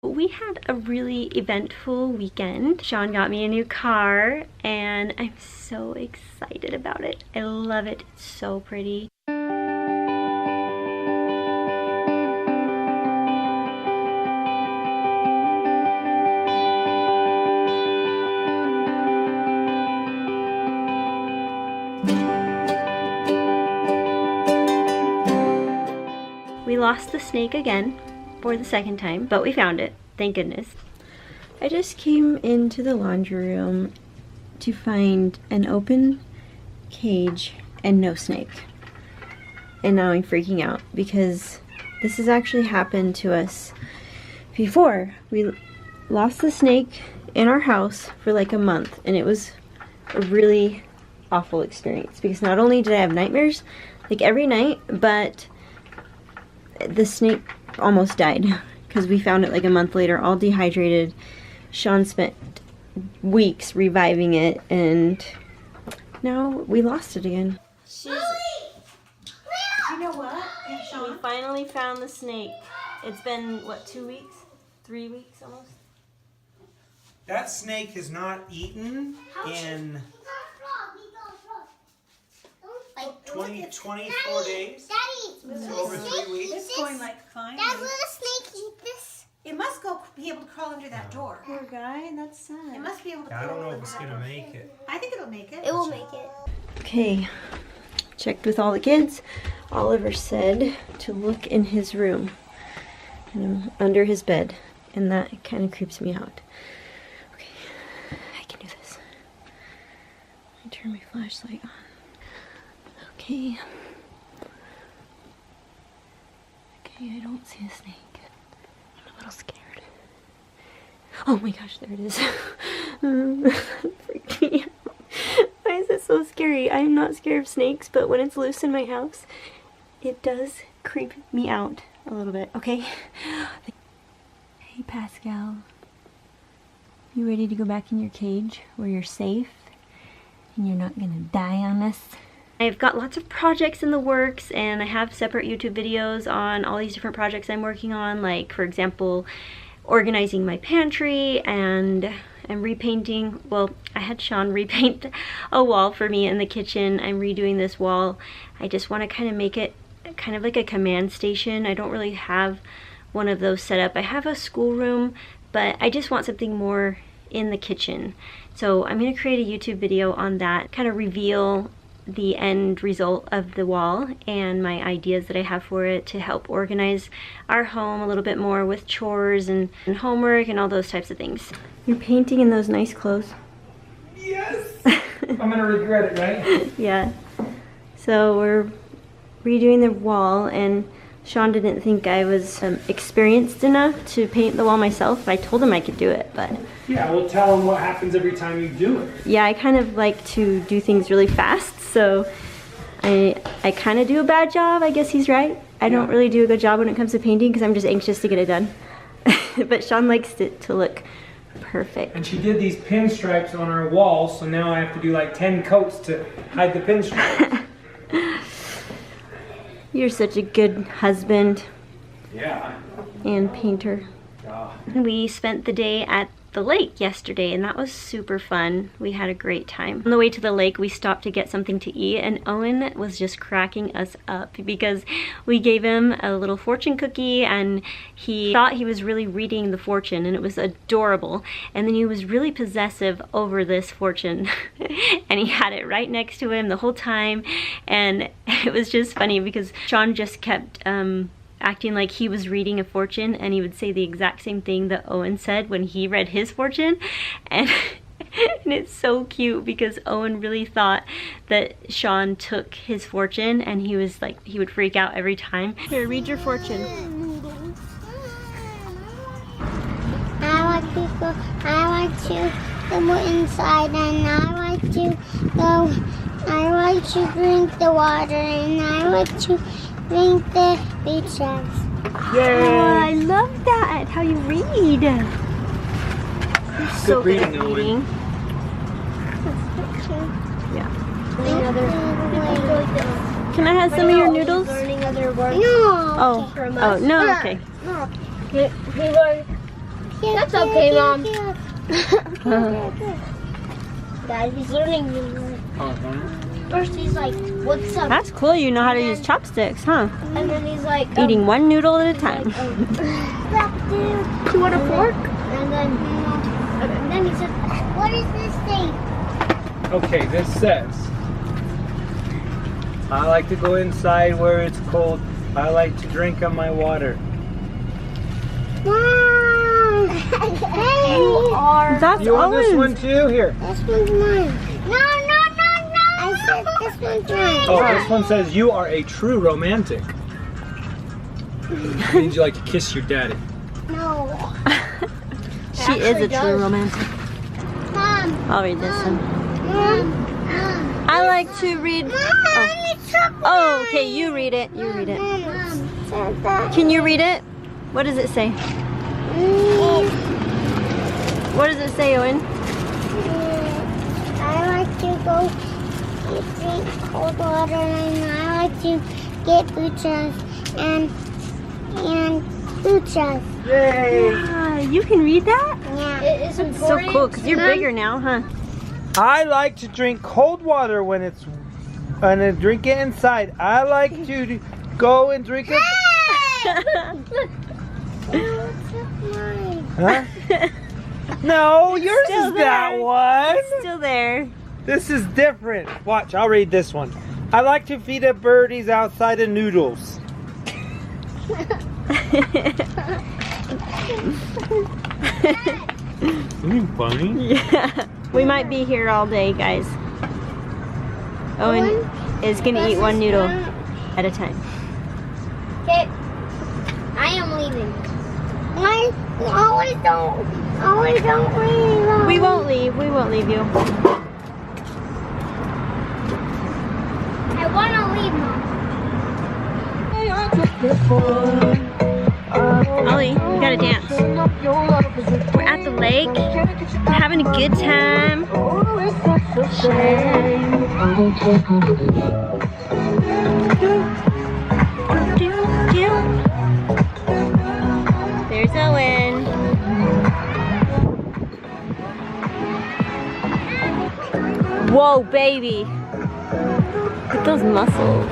We had a really eventful weekend. Sean got me a new car and I'm so excited about it. I love it. It's so pretty. We lost the snake again for the second time, but we found it, thank goodness. I just came into the laundry room to find an open cage and no snake. And now I'm freaking out because this has actually happened to us before. We lost the snake in our house for like a month, and it was a really awful experience because not only did I have nightmares like every night, but the snake almost died because we found it like a month later, all dehydrated. Sean spent weeks reviving it, and now we lost it again. You know what? Sean, we finally found the snake. It's been, what, 2 weeks? 3 weeks almost? That snake has not eaten in 24 days. Daddy, so over 3 weeks. It's going like fine. Dad, will the snake eat this? It must be able to crawl under that door. Poor guy, that's sad. It must be able to I crawl don't know under if it's that gonna door. make it. I think it'll make it. It will make it. Okay, checked with all the kids. Oliver said to look in his room, and I'm under his bed, and that kind of creeps me out. Okay, I can do this. Let me turn my flashlight on. Okay. Okay, I don't see a snake. I'm a little scared. Oh my gosh, there it is. Freaked me out. Why is it so scary? I'm not scared of snakes, but when it's loose in my house, it does creep me out a little bit, okay? Hey Pascal, you ready to go back in your cage where you're safe and you're not gonna die on us? I've got lots of projects in the works, and I have separate YouTube videos on all these different projects I'm working on, like for example organizing my pantry, and I'm repainting, well, I had Sean repaint a wall for me in the kitchen. I'm redoing this wall. I just want to kind of make it kind of like a command station. I don't really have one of those set up. I have a schoolroom, but I just want something more in the kitchen. So I'm going to create a YouTube video on that, kind of reveal the end result of the wall and my ideas that I have for it to help organize our home a little bit more with chores and homework and all those types of things. You're painting in those nice clothes. Yes! I'm gonna regret it, right? Yeah. So we're redoing the wall, and Sean didn't think I was experienced enough to paint the wall myself. I told him I could do it, but... Yeah, we'll tell them what happens every time you do it. Yeah, I kind of like to do things really fast, so I kind of do a bad job. I guess he's right. I don't really do a good job when it comes to painting because I'm just anxious to get it done. But Sean likes it to look perfect. And she did these pinstripes on our wall, so now I have to do like 10 coats to hide the pinstripes. You're such a good husband. Yeah. And painter. We spent the day at the lake yesterday, and that was super fun. We had a great time. On the way to the lake, we stopped to get something to eat, and Owen was just cracking us up because we gave him a little fortune cookie, and he thought he was really reading the fortune, and it was adorable. And then he was really possessive over this fortune, and he had it right next to him the whole time, and it was just funny because Sean just kept acting like he was reading a fortune, and he would say the exact same thing that Owen said when he read his fortune, and and it's so cute because Owen really thought that Sean took his fortune, and he was like, he would freak out every time. Here, read your fortune. I want to go inside, and I want to drink the water, and I want to drink the beach eggs. Yay! Oh, I love that, how you read. You're so good at reading. Yeah. Can I have some of your noodles? Learning other words. No. Oh, no, okay. He learned That's okay, Mom. Guys, he's learning. First he's like, what's up? That's cool. You know how to use chopsticks, huh? And then he's like, Eating one noodle at a time. You want a fork? And then he said, what is this thing? Okay, this says, I like to go inside where it's cold. I like to drink on my water. Mom! You are. That's You want this Owen's. one too? Here. This one's mine. No. I said this one's mine. Oh, this one says you are a true romantic. Means you like to kiss your daddy. No. She is a true romantic. Mom. I'll read this one. Mom. I like to read. Oh, okay. You read it. You read it. Can you read it? What does it say? What does it say, Owen? I like to go drink cold water, and I like to get buchas and buchas. Yay! You can read that? Yeah. It is That's so cool because you're bigger now, huh? I like to drink cold water when it's and then drink it inside. I like to go and drink it. Huh? No, yours Still is that there. one. Still there. This is different. Watch, I'll read this one. I like to feed the birdies outside of noodles. Isn't it funny? Yeah. We might be here all day, guys. Owen is gonna eat one noodle at a time. Okay. I am leaving. I always don't leave. We won't leave. We won't leave you. I want to leave, Mom. Ollie, we gotta dance. We're at the lake. We're having a good time. There's Owen. Whoa, baby. Look at those muscles.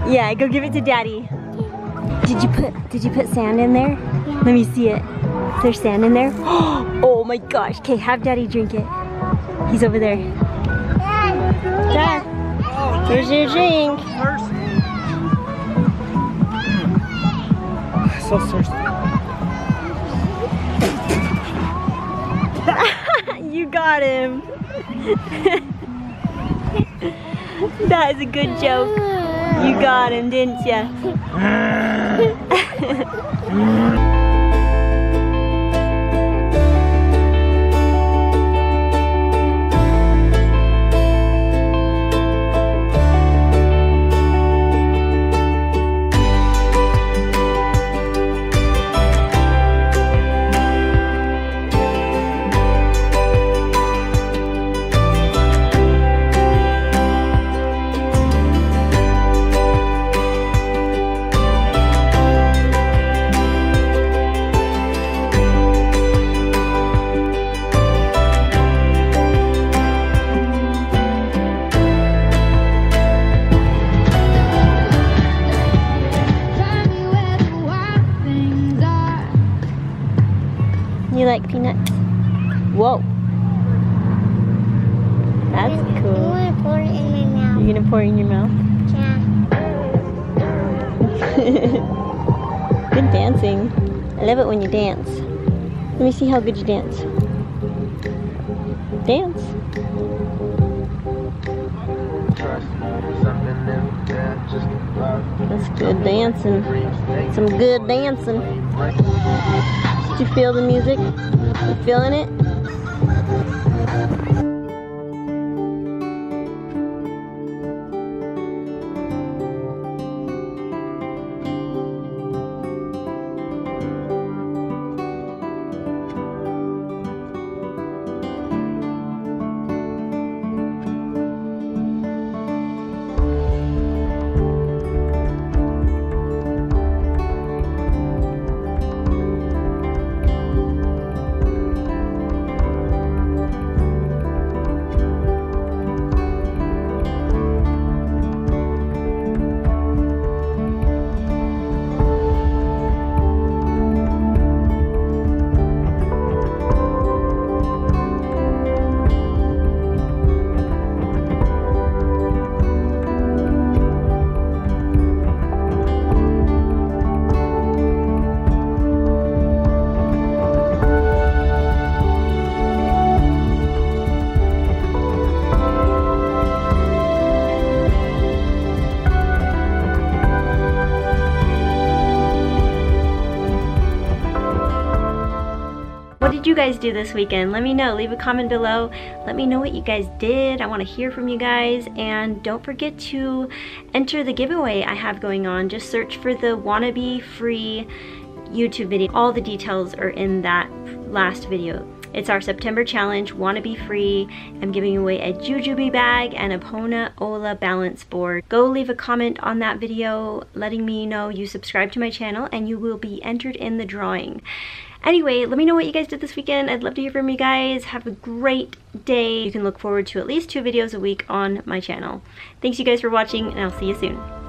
Yeah, go give it to Daddy. Did you put sand in there? Yeah. Let me see it. Is there sand in there? Oh my gosh. Okay, have Daddy drink it. He's over there. Dad. Here's your drink. So thirsty. You got him. That is a good joke. You got him, didn't ya? You like peanuts? Whoa. That's I'm cool. going to pour it in my mouth. You're gonna pour it in your mouth? Yeah. Good dancing. I love it when you dance. Let me see how good you dance. Dance. That's good dancing. Some good dancing. Did you feel the music? You feeling it? guys do this weekend? Let me know. Leave a comment below. Let me know what you guys did. I want to hear from you guys. And don't forget to enter the giveaway I have going on. Just search for the Wannabe free YouTube video. All the details are in that last video. It's our September challenge, Wannabe free. I'm giving away a Jujube bag and a Pona Ola balance board. Go leave a comment on that video letting me know you subscribe to my channel and you will be entered in the drawing. Anyway, let me know what you guys did this weekend. I'd love to hear from you guys. Have a great day. You can look forward to at least 2 videos a week on my channel. Thanks you guys for watching, and I'll see you soon.